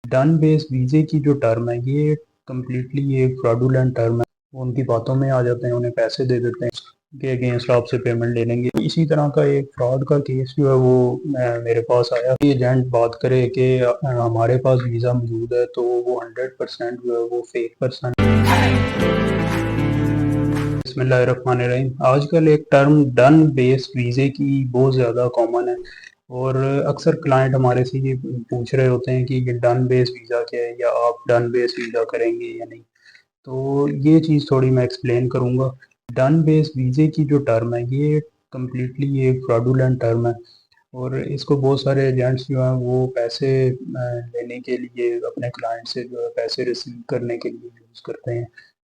Done base वीज़े की जो term है ये कम्प्लीटली एक फ्रॉडुलेंट टर्म है। वो उनकी बातों में आ जाते हैं, उन्हें पैसे दे देते हैं के अगेंस्ट आपसे पेमेंट ले लेंगे। इसी तरह का एक फ्रॉड का केस जो है वो मेरे पास आया। एजेंट बात करे कि हमारे पास वीज़ा मौजूद है, तो वो 100% जो है वो फेक पर्सन। बिस्मिल्लाहिर्रहमानिर्रहीम। आजकल एक टर्म डन बेस्ड वीज़े की बहुत ज़्यादा कॉमन है, और अक्सर क्लाइंट हमारे से ये पूछ रहे होते हैं कि ये डन बेस्ड वीज़ा क्या है, या आप डन बेस्ड वीज़ा करेंगे या नहीं। तो ये चीज़ थोड़ी मैं एक्सप्लेन करूँगा। डन बेस्ड वीज़े की जो टर्म है ये कम्प्लीटली एक फ्रॉडुलेंट टर्म है, और इसको बहुत सारे एजेंट्स जो हैं वो पैसे लेने के लिए, अपने क्लाइंट से जो है पैसे रिसीव करने के लिए यूज़ करते हैं,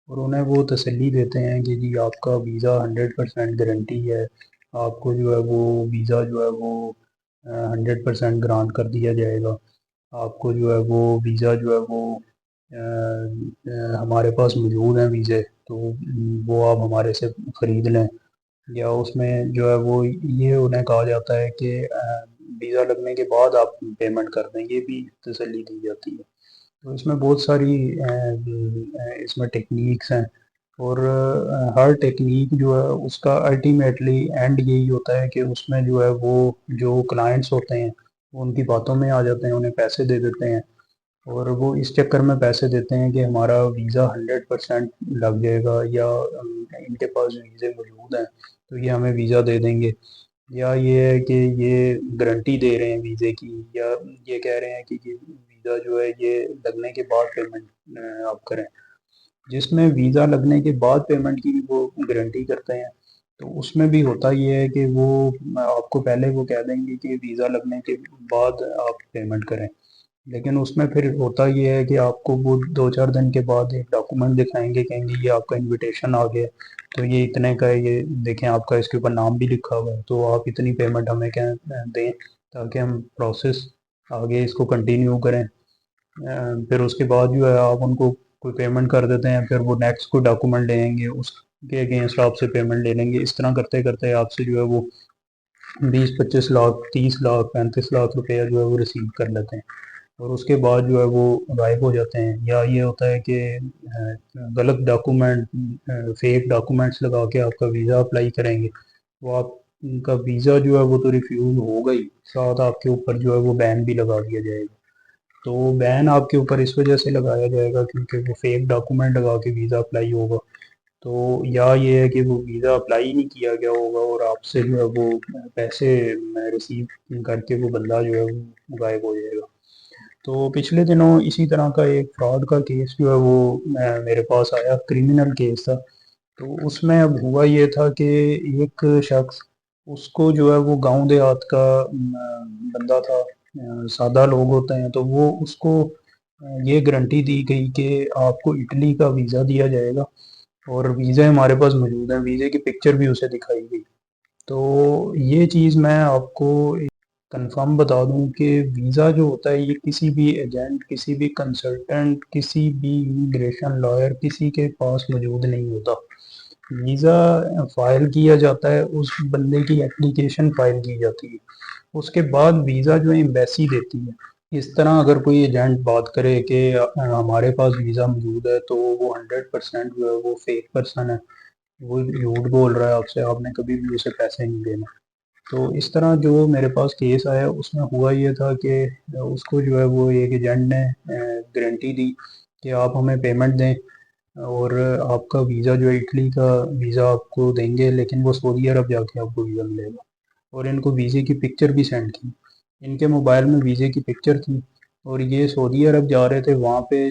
और उन्हें वो तसल्ली देते हैं कि जी आपका वीज़ा 100% गारंटी है, आपको जो है वो वीज़ा जो है वो 100% ग्रांट कर दिया जाएगा, आपको जो है वो वीज़ा जो है वो हमारे पास मौजूद हैं वीज़े, तो वो आप हमारे से ख़रीद लें। या उसमें जो है वो ये उन्हें कहा जाता है कि वीज़ा लगने के बाद आप पेमेंट कर दें, ये भी तसल्ली दी जाती है। तो इसमें बहुत सारी इसमें टेक्निक्स हैं, और हर टेक्निक जो है उसका अल्टीमेटली एंड यही होता है कि उसमें जो है वो जो क्लाइंट्स होते हैं वो उनकी बातों में आ जाते हैं, उन्हें पैसे दे देते हैं, और वो इस चक्कर में पैसे देते हैं कि हमारा वीज़ा 100% लग जाएगा, या इनके पास वीज़े मौजूद हैं तो ये हमें वीज़ा दे देंगे, या ये है कि ये गारंटी दे रहे हैं वीज़े की, या ये कह रहे हैं कि ये वीज़ा जो है ये लगने के बाद पेमेंट आप करें। जिसमें वीज़ा लगने के बाद पेमेंट की भी वो गारंटी करते हैं, तो उसमें भी होता ये है कि वो आपको पहले वो कह देंगे कि वीज़ा लगने के बाद आप पेमेंट करें, लेकिन उसमें फिर होता ये है कि आपको वो 2-4 दिन के बाद एक डॉक्यूमेंट दिखाएँगे, कहेंगे ये आपका इन्विटेशन आ गया है, तो ये इतने का है, ये देखें आपका इसके ऊपर नाम भी लिखा हुआ है, तो आप इतनी पेमेंट हमें क्या दें, ताकि हम प्रोसेस आगे इसको कंटिन्यू करें। फिर उसके बाद जो है आप उनको कोई पेमेंट कर देते हैं, फिर वो नेक्स्ट कोई डॉक्यूमेंट लेंगे, उसके अगेंस्ट आपसे पेमेंट ले लेंगे। इस तरह करते-करते आपसे जो है वो 20-25 लाख, 30 लाख, 35 लाख रुपया जो है वो रिसीव कर लेते हैं, और उसके बाद जो है वो गायब हो जाते हैं। या ये होता है कि गलत डॉक्यूमेंट, फेक डॉक्यूमेंट्स लगा के आपका वीज़ा अप्लाई करेंगे, वो आपका वीज़ा जो है वो तो रिफ्यूज़ होगा ही, साथ आपके ऊपर जो है वो बैन भी लगा दिया जाएगा। तो बैन आपके ऊपर इस वजह से लगाया जाएगा क्योंकि वो फेक डॉक्यूमेंट लगा के वीज़ा अप्लाई होगा। तो या ये है कि वो वीज़ा अप्लाई नहीं किया गया होगा, और आपसे जो है वो पैसे रिसीव करके वो बंदा जो है वो गायब हो जाएगा। तो पिछले दिनों इसी तरह का एक फ्रॉड का केस जो है वो मेरे पास आया, क्रिमिनल केस था। तो उसमें अब हुआ ये था कि एक शख्स, उसको जो है वो गांव देहात का बंदा था, सादा लोग होते हैं, तो वो उसको ये गारंटी दी गई कि आपको इटली का वीज़ा दिया जाएगा, और वीज़े हमारे पास मौजूद हैं, वीज़े की पिक्चर भी उसे दिखाई गई। तो ये चीज़ मैं आपको कंफर्म बता दूं कि वीज़ा जो होता है ये किसी भी एजेंट, किसी भी कंसल्टेंट, किसी भी इमिग्रेशन लॉयर, किसी के पास मौजूद नहीं होता। वीज़ा फाइल किया जाता है, उस बंदे की एप्लीकेशन फाइल की जाती है, उसके बाद वीज़ा जो है एम्बेसी देती है। इस तरह अगर कोई एजेंट बात करे कि हमारे पास वीज़ा मौजूद है, तो वो 100% जो है वो फेक पर्सन है, वो झूठ बोल रहा है आपसे, आपने कभी भी उसे पैसे नहीं देना। तो इस तरह जो मेरे पास केस आया उसमें हुआ ये था कि उसको जो है वो एक एजेंट ने गारंटी दी कि आप हमें पेमेंट दें, और आपका वीज़ा जो है इटली का वीज़ा आपको देंगे, लेकिन वो सऊदी अरब जाके आपको वीज़ा मिलेगा। और इनको वीज़े की पिक्चर भी सेंड की, इनके मोबाइल में वीज़े की पिक्चर थी, और ये सऊदी अरब जा रहे थे। वहाँ पे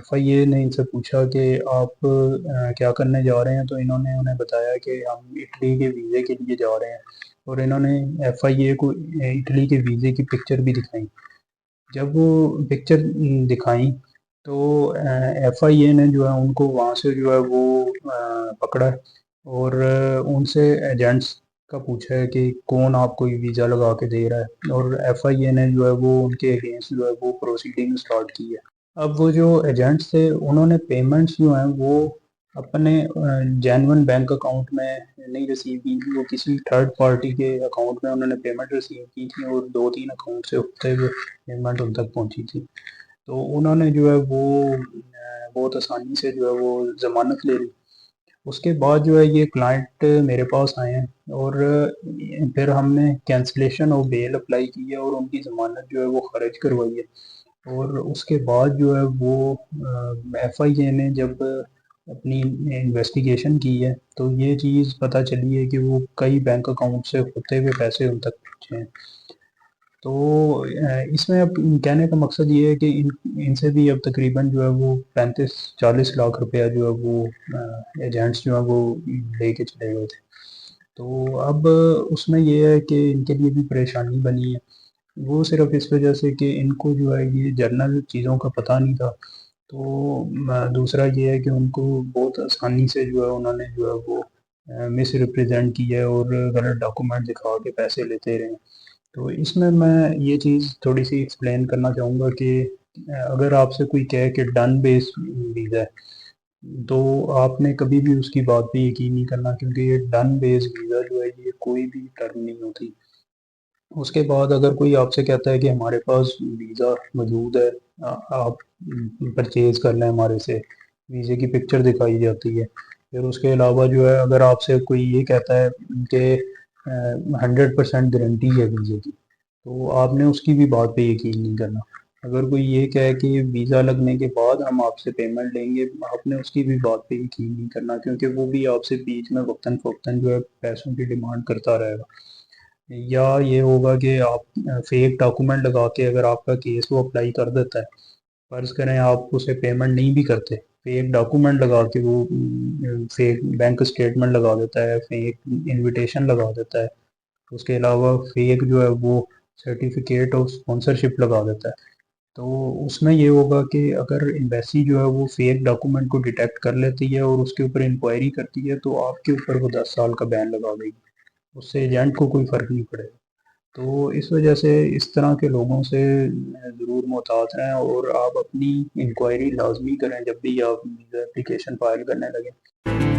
FIA ने इनसे पूछा कि आप क्या करने जा रहे हैं, तो इन्होंने उन्हें बताया कि हम इटली के वीज़े के लिए जा रहे हैं, और इन्होंने FIA को इटली के वीज़े की पिक्चर भी दिखाई। जब वो पिक्चर दिखाई, तो FIA ने जो है उनको वहाँ से जो है वो पकड़ा, और उनसे एजेंट्स का पूछा है कि कौन आपको ये वीज़ा लगा के दे रहा है, और FIA ने जो है वो उनके अगेंस्ट जो है वो प्रोसीडिंग स्टार्ट की है। अब वो जो एजेंट्स थे उन्होंने पेमेंट्स जो हैं वो अपने जेन्युइन बैंक अकाउंट में नहीं रिसीव की थी, वो किसी थर्ड पार्टी के अकाउंट में उन्होंने पेमेंट रिसीव की थी, और 2-3 अकाउंट से होते हुए पेमेंट उन तक पहुंची थी। تو انہوں نے جو ہے وہ بہت آسانی سے جو ہے وہ ضمانت لے لی۔ اس کے بعد جو ہے یہ کلائنٹ میرے پاس آئے ہیں اور پھر ہم نے کینسلیشن اور بیل اپلائی کی ہے اور ان کی ضمانت جو ہے وہ خارج کروائی ہے۔ اور اس کے بعد جو ہے وہ ایف آئی اے نے جب اپنی انویسٹیگیشن کی ہے تو یہ چیز پتہ چلی ہے کہ وہ کئی بینک اکاؤنٹ سے ہوتے ہوئے پیسے ان تک پہنچے ہیں۔ تو اس میں اب کہنے کا مقصد یہ ہے کہ ان سے بھی اب تقریباً جو ہے وہ 35-40 لاکھ روپیہ جو ہے وہ ایجنٹس جو ہیں وہ لے کے چلے گئے تھے۔ تو اب اس میں یہ ہے کہ ان کے لیے بھی پریشانی بنی ہے، وہ صرف اس وجہ سے کہ ان کو جو ہے یہ جرنل چیزوں کا پتہ نہیں تھا۔ تو دوسرا یہ ہے کہ ان کو بہت آسانی سے جو ہے انہوں نے جو ہے وہ مس ریپرزینٹ کیا ہے اور غلط ڈاکومنٹ دکھا کے پیسے لیتے رہے۔ تو اس میں یہ چیز تھوڑی سی ایکسپلین کرنا چاہوں گا کہ اگر آپ سے کوئی کہے کہ ڈن بیس ویزا ہے تو آپ نے کبھی بھی اس کی بات پہ یقین نہیں کرنا، کیونکہ یہ ڈن بیس ویزا جو ہے یہ کوئی بھی ٹرم نہیں ہوتی۔ اس کے بعد اگر کوئی آپ سے کہتا ہے کہ ہمارے پاس ویزا موجود ہے، آپ پرچیز کر لیں ہمارے سے، ویزے کی پکچر دکھائی جاتی ہے۔ پھر اس کے علاوہ جو ہے اگر آپ سے کوئی یہ کہتا ہے کہ 100% گارنٹی ہے ویزے کی، تو آپ نے اس کی بھی بات پہ یقین نہیں کرنا۔ اگر کوئی یہ کہے کہ ویزا لگنے کے بعد ہم آپ سے پیمنٹ لیں گے، آپ نے اس کی بھی بات پہ یقین نہیں کرنا، کیونکہ وہ بھی آپ سے بیچ میں وقتاً فوقتاً جو ہے پیسوں کی ڈیمانڈ کرتا رہے گا۔ یا یہ ہوگا کہ آپ فیک ڈاکومنٹ لگا کے اگر آپ کا کیس وہ اپلائی کر دیتا ہے، فرض کریں آپ اسے پیمنٹ نہیں بھی کرتے، فیک ڈاکومنٹ لگا کے وہ فیک بینک اسٹیٹمنٹ لگا دیتا ہے، فیک انویٹیشن لگا دیتا ہے، اس کے علاوہ فیک جو ہے وہ سرٹیفکیٹ آف اسپانسرشپ لگا دیتا ہے۔ تو اس میں یہ ہوگا کہ اگر ایمبیسی جو ہے وہ فیک ڈاکومنٹ کو ڈیٹیکٹ کر لیتی ہے اور اس کے اوپر انکوائری کرتی ہے تو آپ کے اوپر وہ 10 سال کا بین لگا دے گی، اس سے ایجنٹ کو کوئی فرق نہیں پڑے گا۔ تو اس وجہ سے اس طرح کے لوگوں سے ضرور محتاط رہیں اور آپ اپنی انکوائری لازمی کریں جب بھی آپ ویزا اپلیکیشن فائل کرنے لگیں۔